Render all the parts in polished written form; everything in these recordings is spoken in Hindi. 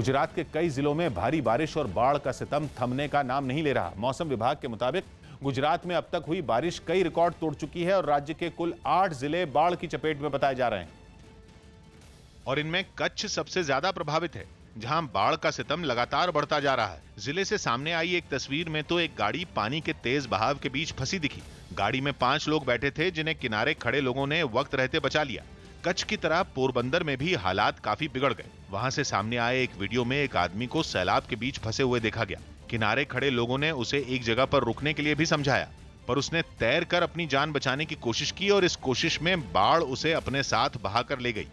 गुजरात के कई जिलों में भारी बारिश और बाढ़ का सितम थमने का नाम नहीं ले रहा। मौसम विभाग के मुताबिक गुजरात में अब तक हुई बारिश कई रिकॉर्ड तोड़ चुकी है और राज्य के कुल 8 जिले बाढ़ की चपेट में बताए जा रहे हैं। और इनमें कच्छ सबसे ज्यादा प्रभावित है, जहां बाढ़ का सितम लगातार बढ़ता जा रहा है। जिले से सामने आई एक तस्वीर में तो एक गाड़ी पानी के तेज बहाव के बीच फंसी दिखी। गाड़ी में 5 लोग बैठे थे, जिन्हें किनारे खड़े लोगों ने वक्त रहते बचा लिया। कच्छ की तरह पोरबंदर में भी हालात काफी बिगड़ गए। वहां से सामने आए एक वीडियो में एक आदमी को सैलाब के बीच फंसे हुए देखा गया। किनारे खड़े लोगों ने उसे एक जगह पर रुकने के लिए भी समझाया, पर उसने तैर कर अपनी जान बचाने की कोशिश की और इस कोशिश में बाढ़ उसे अपने साथ बहाकर ले गई।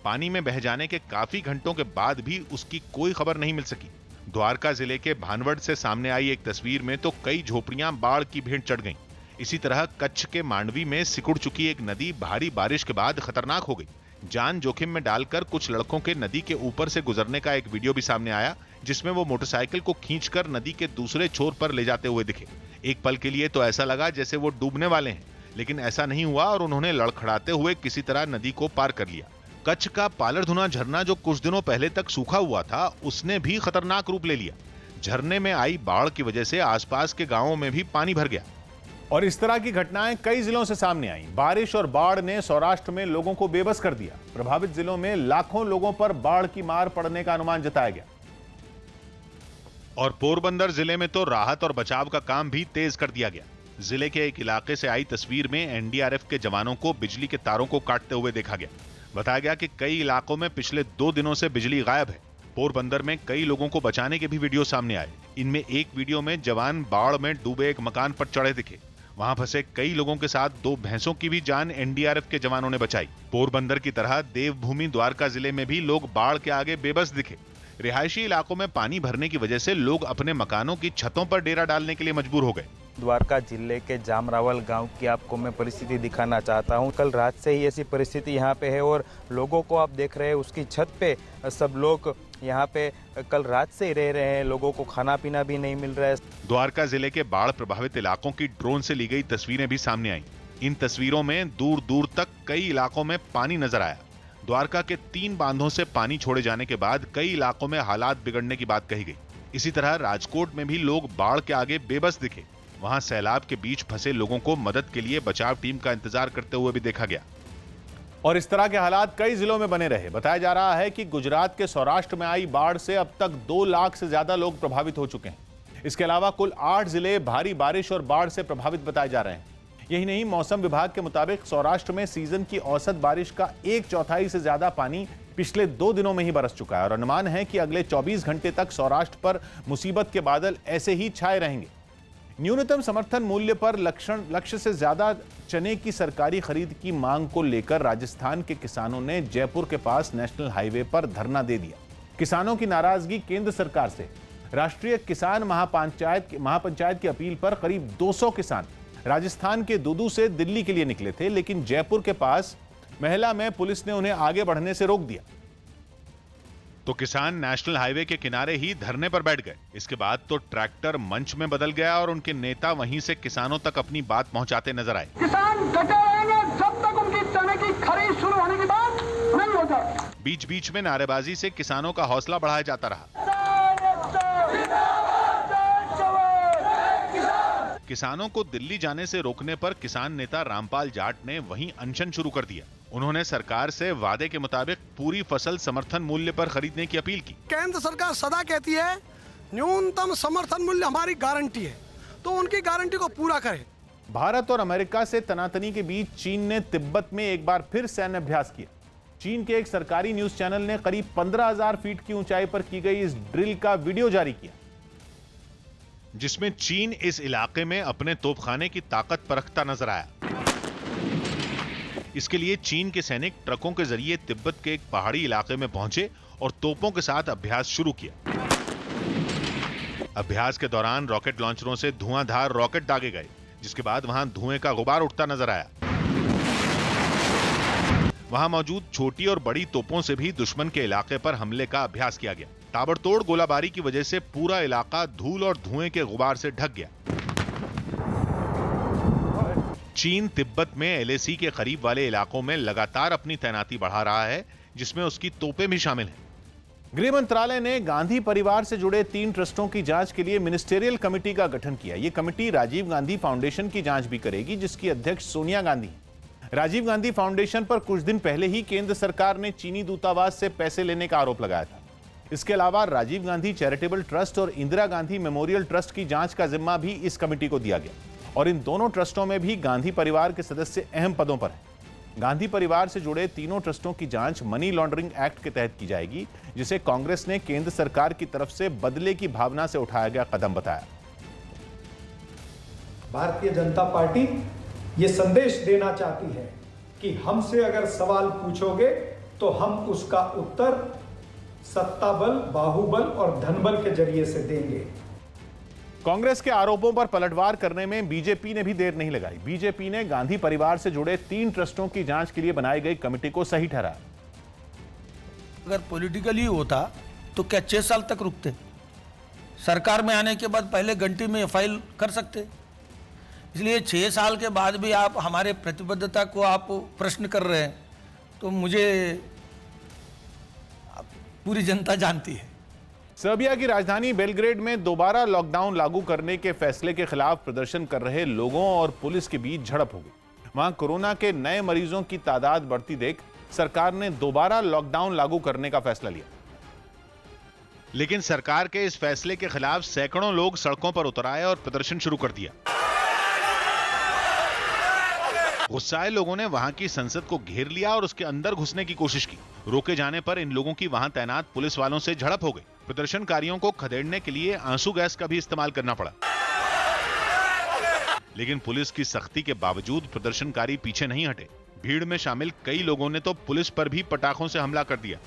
पानी में बह जाने के काफी घंटों के बाद भी उसकी कोई खबर नहीं मिल सकी। द्वारका जिले के भानवड से सामने आई एक तस्वीर में तो कई झोपड़ियां बाढ़ की भेंट चढ़ गईं। इसी तरह कच्छ के मांडवी में सिकुड़ चुकी एक नदी भारी बारिश के बाद खतरनाक हो गई। जान जोखिम में डालकर कुछ लड़कों के नदी के ऊपर से गुजरने का एक वीडियो भी सामने आया, जिसमें वो मोटरसाइकिल को खींचकर नदी के दूसरे छोर पर ले जाते हुए दिखे। एक पल के लिए तो ऐसा लगा जैसे वो डूबने वाले हैं, लेकिन ऐसा नहीं हुआ और उन्होंने लड़खड़ाते हुए किसी तरह नदी को पार कर लिया। कच्छ का पालरधुना झरना जो कुछ दिनों पहले तक सूखा हुआ था, उसने भी खतरनाक रूप ले लिया। झरने में आई बाढ़ की वजह से आसपास के गांवों में भी पानी भर गया। और इस तरह की घटनाएं कई जिलों से सामने आई। बारिश और बाढ़ ने सौराष्ट्र में लोगों को बेबस कर दिया। प्रभावित जिलों में लाखों लोगों पर बाढ़ की मार पड़ने का अनुमान जताया गया। और पोरबंदर जिले में तो राहत और बचाव का काम भी तेज कर दिया गया। जिले के एक इलाके से आई तस्वीर में एनडीआरएफ के जवानों को बिजली के तारों को काटते हुए देखा गया। बताया गया कि कई इलाकों में पिछले 2 दिनों से बिजली गायब है। पोरबंदर में कई लोगों को बचाने के भी वीडियो सामने आए। इनमें एक वीडियो में जवान बाढ़ में डूबे एक मकान पर चढ़े दिखे। वहां फंसे कई लोगों के साथ 2 भैंसों की भी जान एनडीआरएफ के जवानों ने बचाई। पोरबंदर की तरह देवभूमि द्वारका जिले में भी लोग बाढ़ के आगे बेबस दिखे। रिहायशी इलाकों में पानी भरने की वजह से लोग अपने मकानों की छतों पर डेरा डालने के लिए मजबूर हो गए। द्वारका जिले के जामरावल गांव की आपको मैं परिस्थिति दिखाना चाहता हूं। कल रात से ही ऐसी परिस्थिति यहां पे है और लोगों को आप देख रहे हैं उसकी छत पे सब लोग यहां पे कल रात से ही रह रहे हैं। लोगों को खाना पीना भी नहीं मिल रहा है। द्वारका जिले के बाढ़ प्रभावित इलाकों की ड्रोन से ली गई तस्वीरें भी सामने आई। इन तस्वीरों में दूर दूर तक कई इलाकों में पानी नजर आया। द्वारका के 3 बांधों से पानी छोड़े जाने के बाद कई इलाकों में हालात बिगड़ने की बात कही गई। इसी तरह राजकोट में भी लोग बाढ़ के आगे बेबस दिखे। वहां सैलाब के बीच फंसे लोगों को मदद के लिए बचाव टीम का इंतजार करते हुए भी देखा गया। और इस तरह के हालात कई जिलों में बने रहे। बताया जा रहा है कि गुजरात के सौराष्ट्र में आई बाढ़ से अब तक 2 लाख से ज्यादा लोग प्रभावित हो चुके हैं। इसके अलावा कुल 8 जिले भारी बारिश और बाढ़ से प्रभावित बताए जा रहे हैं। यही नहीं, मौसम विभाग के मुताबिक सौराष्ट्र में सीजन की औसत बारिश का 1/4 से ज्यादा पानी पिछले 2 दिनों में ही बरस चुका है और अनुमान है कि अगले 24 घंटे तक सौराष्ट्र पर मुसीबत के बादल ऐसे ही छाए रहेंगे। न्यूनतम समर्थन मूल्य पर लक्ष्य से ज्यादा चने की सरकारी खरीद की मांग को लेकर राजस्थान के किसानों ने जयपुर के पास नेशनल हाईवे पर धरना दे दिया। किसानों की नाराजगी केंद्र सरकार से। राष्ट्रीय किसान महापंचायत की अपील पर करीब 200 किसान राजस्थान के दूदू से दिल्ली के लिए निकले थे, लेकिन जयपुर के पास महिला में पुलिस ने उन्हें आगे बढ़ने से रोक दिया। तो किसान नेशनल हाईवे के किनारे ही धरने पर बैठ गए। इसके बाद तो ट्रैक्टर मंच में बदल गया और उनके नेता वहीं से किसानों तक अपनी बात पहुंचाते नजर आए। किसान डटे रहेंगे जब तक उनकी चने की खरीद शुरू होने की बात नहीं हो जाए। बीच बीच में नारेबाजी से किसानों का हौसला बढ़ाया जाता रहा। किसानों को दिल्ली जाने से रोकने पर किसान नेता रामपाल जाट ने वहीं अनशन शुरू कर दिया। उन्होंने सरकार से वादे के मुताबिक पूरी फसल समर्थन मूल्य पर खरीदने की अपील की। केंद्र सरकार सदा कहती है न्यूनतम समर्थन मूल्य हमारी गारंटी है, तो उनकी गारंटी को पूरा करें। भारत और अमेरिका से तनातनी के बीच चीन ने तिब्बत में एक बार फिर सैन्य अभ्यास किया। चीन के एक सरकारी न्यूज चैनल ने करीब 15,000 फीट की ऊंचाई पर की गई इस ड्रिल का वीडियो जारी किया, जिसमें चीन इस इलाके में अपने तोपखाने की ताकत परखता नजर आया। इसके लिए चीन के सैनिक ट्रकों के जरिए तिब्बत के एक पहाड़ी इलाके में पहुंचे और तोपों के साथ अभ्यास शुरू किया। अभ्यास के दौरान रॉकेट लॉन्चरों से धुआंधार रॉकेट दागे गए, जिसके बाद वहां धुएं का गुबार उठता नजर आया। वहां मौजूद छोटी और बड़ी तोपों से भी दुश्मन के इलाके पर हमले का अभ्यास किया गया। ताबड़तोड़ गोलाबारी की वजह से पूरा इलाका धूल और धुएं के गुबार से ढक गया। चीन तिब्बत में एलएसी के करीब वाले इलाकों में लगातार अपनी तैनाती बढ़ा रहा है, जिसमें उसकी तोपें भी शामिल हैं। गृह मंत्रालय ने गांधी परिवार से जुड़े 3 ट्रस्टों की जांच के लिए मिनिस्टेरियल कमेटी का गठन किया। यह कमेटी राजीव गांधी फाउंडेशन की जांच भी करेगी, जिसकी अध्यक्ष सोनिया गांधी। राजीव गांधी फाउंडेशन पर कुछ दिन पहले ही केंद्र सरकार ने चीनी दूतावास से पैसे लेने का आरोप लगाया था। इसके अलावा राजीव गांधी चैरिटेबल ट्रस्ट और इंदिरा गांधी मेमोरियल ट्रस्ट की जांच का जिम्मा भी इस कमेटी को दिया गया और इन दोनों ट्रस्टों में भी गांधी परिवार के सदस्य अहम पदों पर हैं। गांधी परिवार से जुड़े तीनों ट्रस्टों की जांच मनी लॉन्ड्रिंग एक्ट के तहत की जाएगी, जिसे कांग्रेस ने केंद्र सरकार की तरफ से बदले की भावना से उठाया गया कदम बताया। भारतीय जनता पार्टी ये संदेश देना चाहती है कि हमसे अगर सवाल पूछोगे तो हम उसका उत्तर सत्ता बल, बाहुबल और धनबल के जरिए से देंगे। कांग्रेस के आरोपों पर पलटवार करने में बीजेपी ने भी देर नहीं लगाई। बीजेपी ने गांधी परिवार से जुड़े 3 ट्रस्टों की जांच के लिए बनाई गई कमेटी को सही ठहराया। अगर पॉलिटिकली होता तो क्या 6 साल तक रुकते? सरकार में आने के बाद पहले घंटे में फाइल कर सकते। इसलिए 6 साल के बाद भी आप हमारे प्रतिबद्धता को आप प्रश्न कर रहे हैं, तो मुझे पूरी जनता जानती है। सर्बिया की राजधानी बेलग्रेड में दोबारा लॉकडाउन लागू करने के फैसले के खिलाफ प्रदर्शन कर रहे लोगों और पुलिस के बीच झड़प हो गई। वहां कोरोना के नए मरीजों की तादाद बढ़ती देख सरकार ने दोबारा लॉकडाउन लागू करने का फैसला लिया। लेकिन सरकार के इस फैसले के खिलाफ सैकड़ों लोग सड़कों पर उतर आए और प्रदर्शन शुरू कर दिया। गुस्साए लोगों ने वहां की संसद को घेर लिया और उसके अंदर घुसने की कोशिश की। रोके जाने पर इन लोगों की वहां तैनात पुलिस वालों से झड़प हो गई। प्रदर्शनकारियों को खदेड़ने के लिए आंसू गैस का भी इस्तेमाल करना पड़ा, लेकिन पुलिस की सख्ती के बावजूद प्रदर्शनकारी पीछे नहीं हटे। भीड़ में शामिल कई लोगों ने तो पुलिस पर भी पटाखों से हमला कर दिया।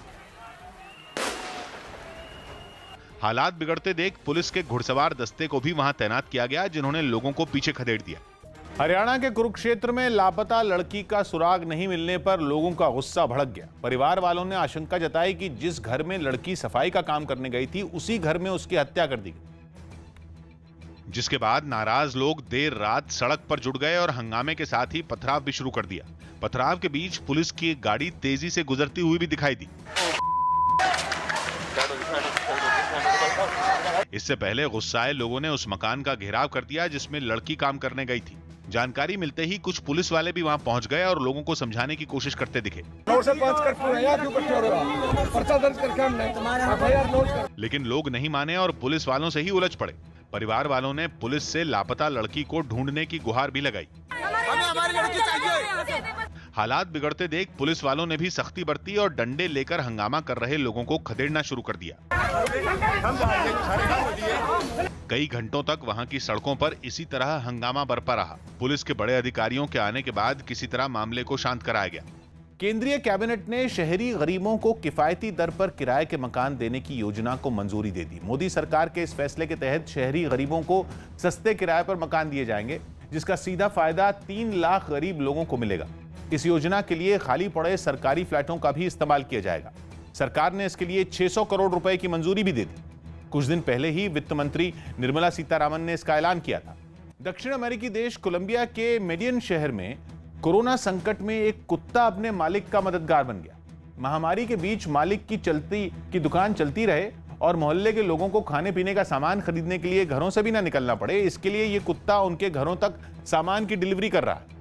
हालात बिगड़ते देख पुलिस के घुड़सवार दस्ते को भी वहां तैनात किया गया, जिन्होंने लोगों को पीछे खदेड़ दिया। हरियाणा के कुरुक्षेत्र में लापता लड़की का सुराग नहीं मिलने पर लोगों का गुस्सा भड़क गया। परिवार वालों ने आशंका जताई कि जिस घर में लड़की सफाई का काम करने गई थी, उसी घर में उसकी हत्या कर दी गई। जिसके बाद नाराज लोग देर रात सड़क पर जुट गए और हंगामे के साथ ही पथराव भी शुरू कर दिया। पथराव के बीच पुलिस की एक गाड़ी तेजी से गुजरती हुई भी दिखाई दी। इससे पहले गुस्साए लोगों ने उस मकान का घेराव कर दिया जिसमें लड़की काम करने गई थी। जानकारी मिलते ही कुछ पुलिस वाले भी वहां पहुंच गए और लोगों को समझाने की कोशिश करते दिखे, लेकिन लोग नहीं माने और पुलिस वालों से ही उलझ पड़े। परिवार वालों ने पुलिस से लापता लड़की को ढूंढने की गुहार भी लगाई। हमारी लड़की चाहिए। हालात बिगड़ते देख पुलिस वालों ने भी सख्ती बरती और डंडे लेकर हंगामा कर रहे लोगों को खदेड़ना शुरू कर दिया। कई घंटों तक वहां की सड़कों पर इसी तरह हंगामा बरपा रहा। पुलिस के बड़े अधिकारियों के आने के बाद किसी तरह मामले को शांत कराया गया। केंद्रीय कैबिनेट ने शहरी गरीबों को किफायती दर पर किराए के मकान देने की योजना को मंजूरी दे दी। मोदी सरकार के इस फैसले के तहत शहरी गरीबों को सस्ते किराए पर मकान दिए जाएंगे, जिसका सीधा फायदा 3 लाख गरीब लोगों को मिलेगा। इस योजना के लिए खाली पड़े सरकारी फ्लैटों का भी इस्तेमाल किया जाएगा। सरकार ने इसके लिए 600 करोड़ रुपए की मंजूरी भी दे दी। कुछ दिन पहले ही वित्त मंत्री निर्मला सीतारामन ने इसका ऐलान किया था। दक्षिण अमेरिकी देश कोलंबिया के मेडियन शहर में कोरोना संकट में एक कुत्ता अपने मालिक का मददगार बन गया। महामारी के बीच मालिक की दुकान चलती रहे और मोहल्ले के लोगों को खाने पीने का सामान खरीदने के लिए घरों से भी ना निकलना पड़े, इसके लिए ये कुत्ता उनके घरों तक सामान की डिलीवरी कर रहा है।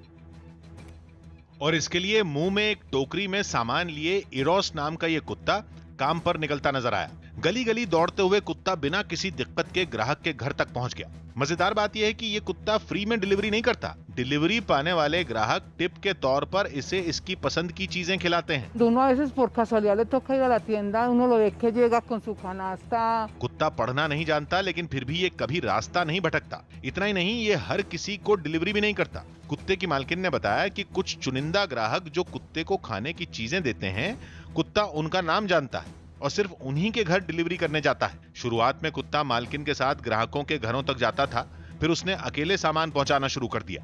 और इसके लिए मुंह में एक टोकरी में सामान लिए इरोस नाम का यह कुत्ता काम पर निकलता नजर आया। गली गली दौड़ते हुए कुत्ता बिना किसी दिक्कत के ग्राहक के घर तक पहुंच गया। मजेदार बात यह है कि यह कुत्ता फ्री में डिलीवरी नहीं करता। डिलीवरी पाने वाले ग्राहक टिप के तौर पर इसे इसकी पसंद की चीजें खिलाते हैं। कुत्ता पढ़ना नहीं जानता, लेकिन फिर भी ये कभी रास्ता नहीं भटकता। इतना ही नहीं, ये हर किसी को डिलीवरी भी नहीं करता। कुत्ते की मालकिन ने बताया कि कुछ चुनिंदा ग्राहक जो कुत्ते को खाने की चीजें देते हैं, कुत्ता उनका नाम जानता है और सिर्फ उन्हीं के घर डिलीवरी करने जाता है। शुरुआत में कुत्ता मालकिन के साथ ग्राहकों के घरों तक जाता था, फिर उसने अकेले सामान पहुंचाना शुरू कर दिया।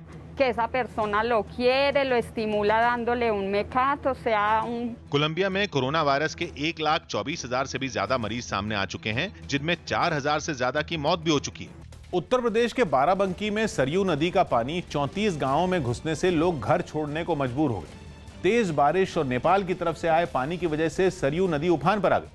कोलंबिया में कोरोना वायरस के 1,24,000 से भी ज्यादा मरीज सामने आ चुके हैं, जिनमें 4,000 से ज्यादा की मौत भी हो चुकी है। उत्तर प्रदेश के बाराबंकी में सरयू नदी का पानी 34 गांवों में घुसने से लोग घर छोड़ने को मजबूर हो गए। तेज बारिश और नेपाल की तरफ से आए पानी की वजह से सरयू नदी उफान पर आ गई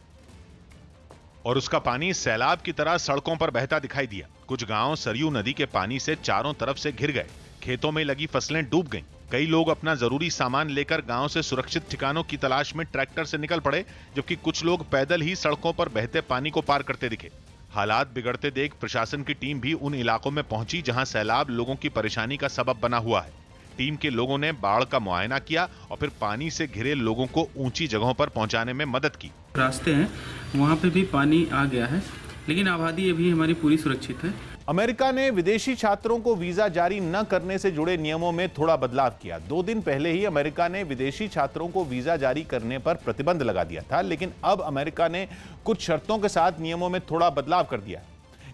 और उसका पानी सैलाब की तरह सड़कों पर बहता दिखाई दिया। कुछ गांव सरयू नदी के पानी से चारों तरफ से घिर गए। खेतों में लगी फसलें डूब गईं। कई लोग अपना जरूरी सामान लेकर गांव से सुरक्षित ठिकानों की तलाश में ट्रैक्टर से निकल पड़े, जबकि कुछ लोग पैदल ही सड़कों पर बहते पानी को पार करते दिखे। हालात बिगड़ते देख प्रशासन की टीम भी उन इलाकों में पहुंची जहां सैलाब लोगों की परेशानी का सबब बना हुआ है। टीम के लोगों ने बाढ़ का मुआयना किया और फिर पानी से घिरे लोगों को ऊंची जगहों पर पहुंचाने में मदद की। रास्ते हैं वहाँ पे भी पानी आ गया है, लेकिन आबादी अभी हमारी पूरी सुरक्षित है। अमेरिका ने विदेशी छात्रों को वीजा जारी न करने से जुड़े नियमों में थोड़ा बदलाव किया। 2 दिन पहले ही अमेरिका ने विदेशी छात्रों को वीजा जारी करने पर प्रतिबंध लगा दिया था, लेकिन अब अमेरिका ने कुछ शर्तों के साथ नियमों में थोड़ा बदलाव कर दिया,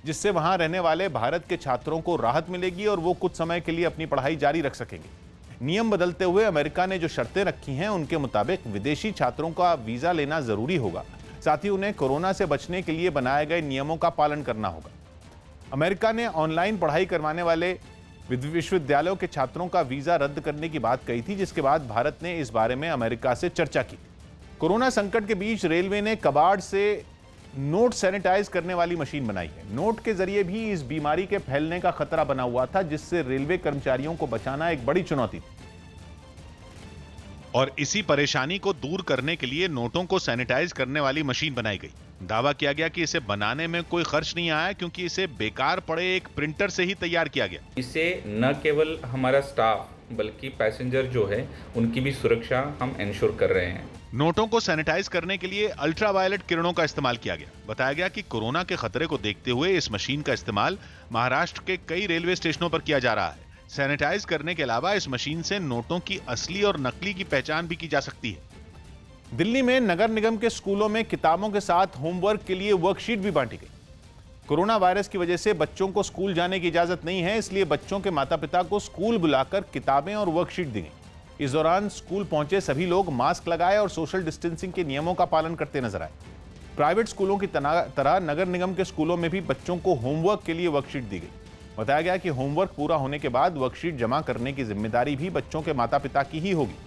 जिससे वहां रहने वाले भारत के छात्रों को राहत मिलेगी और वो कुछ समय के लिए अपनी पढ़ाई जारी रख सकेंगे। नियम बदलते हुए अमेरिका ने जो शर्तें रखी हैं उनके मुताबिक विदेशी छात्रों का वीजा लेना जरूरी होगा, साथ ही उन्हें कोरोना से बचने के लिए बनाए गए नियमों का पालन करना होगा। अमेरिका ने ऑनलाइन पढ़ाई करवाने वाले विश्वविद्यालयों के छात्रों का वीजा रद्द करने की बात कही थी, जिसके बाद भारत ने इस बारे में अमेरिका से चर्चा की। कोरोना संकट के बीच रेलवे ने कबाड़ से नोट सैनिटाइज करने वाली मशीन बनाई है। नोट के जरिए भी इस बीमारी के फैलने का खतरा बना हुआ था, जिससे रेलवे कर्मचारियों को बचाना एक बड़ी चुनौती थी। और इसी परेशानी को दूर करने के लिए नोटों को सैनिटाइज करने वाली मशीन बनाई गई। दावा किया गया कि इसे बनाने में कोई खर्च नहीं आया, क्योंकि इसे बेकार पड़े एक प्रिंटर से ही तैयार किया गया। इससे न केवल हमारा स्टाफ बल्कि पैसेंजर जो है उनकी भी सुरक्षा हम इंश्योर कर रहे हैं। नोटों को सैनिटाइज करने के लिए अल्ट्रावायलेट किरणों का इस्तेमाल किया गया। बताया गया कि कोरोना के खतरे को देखते हुए इस मशीन का इस्तेमाल महाराष्ट्र के कई रेलवे स्टेशनों पर किया जा रहा है। सैनिटाइज करने के अलावा इस मशीन से नोटों की असली और नकली की पहचान भी की जा सकती है। दिल्ली में नगर निगम के स्कूलों में किताबों के साथ होमवर्क के लिए वर्कशीट भी बांटी गई। कोरोना वायरस की वजह से बच्चों को स्कूल जाने की इजाजत नहीं है, इसलिए बच्चों के माता पिता को स्कूल बुलाकर किताबें और वर्कशीट दी गई। इस दौरान स्कूल पहुंचे सभी लोग मास्क लगाए और सोशल डिस्टेंसिंग के नियमों का पालन करते नजर आए। प्राइवेट स्कूलों की तरह नगर निगम के स्कूलों में भी बच्चों को होमवर्क के लिए वर्कशीट दी गई। बताया गया कि होमवर्क पूरा होने के बाद वर्कशीट जमा करने की जिम्मेदारी भी बच्चों के माता पिता की ही होगी।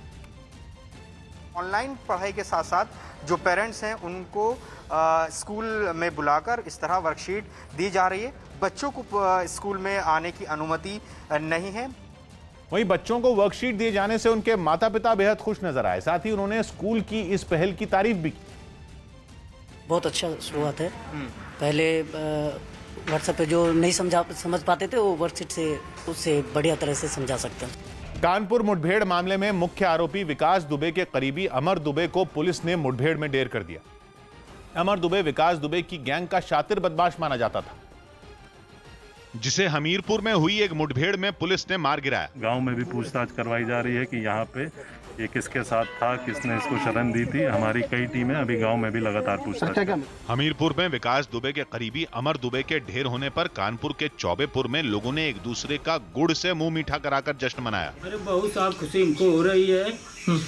ऑनलाइन पढ़ाई के साथ साथ जो पेरेंट्स हैं उनको स्कूल में बुलाकर इस तरह वर्कशीट दी जा रही है। बच्चों को स्कूल में आने की अनुमति नहीं है। वहीं बच्चों को वर्कशीट दिए जाने से उनके माता पिता बेहद खुश नजर आए। साथ ही उन्होंने स्कूल की इस पहल की तारीफ भी की। बहुत अच्छा शुरुआत है। पहले व्हाट्सएप पे जो नहीं समझ पाते थे वो वर्कशीट से उससे बढ़िया तरह से समझा सकते हैं। कानपुर मुठभेड़ मामले में मुख्य आरोपी विकास दुबे के करीबी अमर दुबे को पुलिस ने मुठभेड़ में ढेर कर दिया। अमर दुबे विकास दुबे की गैंग का शातिर बदमाश माना जाता था, जिसे हमीरपुर में हुई एक मुठभेड़ में पुलिस ने मार गिराया। गांव में भी पूछताछ करवाई जा रही है कि यहाँ पे ये किसके साथ था, किसने इसको शरण दी थी। हमारी कई टीमें अभी गांव में भी लगातार पूछताछ। हमीरपुर में विकास दुबे के करीबी अमर दुबे के ढेर होने पर कानपुर के चौबेपुर में लोगों ने एक दूसरे का गुड़ से मुंह मीठा कराकर जश्न मनाया। अरे बहुत साफ खुशी हमको हो रही है,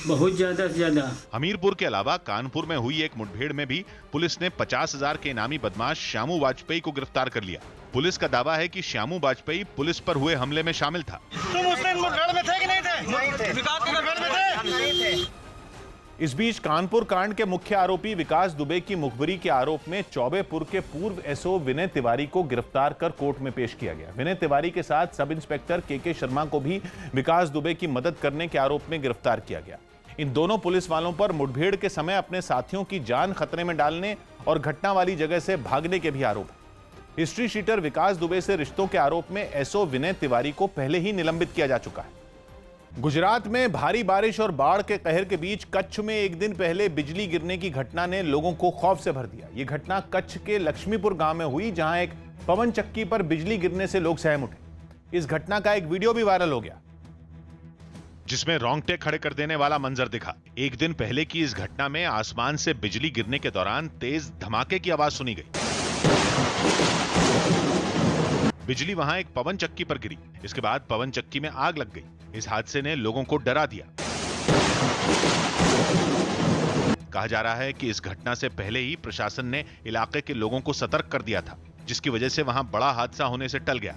बहुत ज्यादा से ज्यादा। हमीरपुर के अलावा कानपुर में हुई एक मुठभेड़ में भी पुलिस ने 50,000 के इनामी बदमाश श्यामू वाजपेयी को गिरफ्तार कर लिया। पुलिस का दावा है कि श्यामू वाजपेयी पुलिस पर हुए हमले में शामिल था। तुम उस दिन मुठभेड़ में थे कि नहीं थे? नहीं थे। विकास की मुठभेड़ में थे? नहीं थे। इस बीच कानपुर कांड के मुख्य आरोपी विकास दुबे की मुखबिरी के आरोप में चौबेपुर के पूर्व एसओ विनय तिवारी को गिरफ्तार कर कोर्ट में पेश किया गया। विनय तिवारी के साथ सब इंस्पेक्टर के शर्मा को भी विकास दुबे की मदद करने के आरोप में गिरफ्तार किया गया। इन दोनों पुलिस वालों पर मुठभेड़ के समय अपने साथियों की जान खतरे में डालने और घटना वाली जगह से भागने के भी आरोप है। हिस्ट्री शीटर विकास दुबे से रिश्तों के आरोप में एसओ विनय तिवारी को पहले ही निलंबित किया जा चुका है। गुजरात में भारी बारिश और बाढ़ के कहर के बीच कच्छ में एक दिन पहले बिजली गिरने की घटना ने लोगों को खौफ से भर दिया। यह घटना कच्छ के लक्ष्मीपुर गांव में हुई, जहां एक पवन चक्की पर बिजली गिरने से लोग सहम उठे। इस घटना का एक वीडियो भी वायरल हो गया, जिसमें रोंगटे खड़े कर देने वाला मंजर दिखा। एक दिन पहले की इस घटना में आसमान से बिजली गिरने के दौरान तेज धमाके की आवाज सुनी गई। बिजली वहां एक पवन चक्की पर गिरी। इसके बाद पवन चक्की में आग लग गई। इस हादसे ने लोगों को डरा दिया। कहा जा रहा है कि इस घटना से पहले ही प्रशासन ने इलाके के लोगों को सतर्क कर दिया था। जिसकी वजह से वहां बड़ा हादसा होने से टल गया।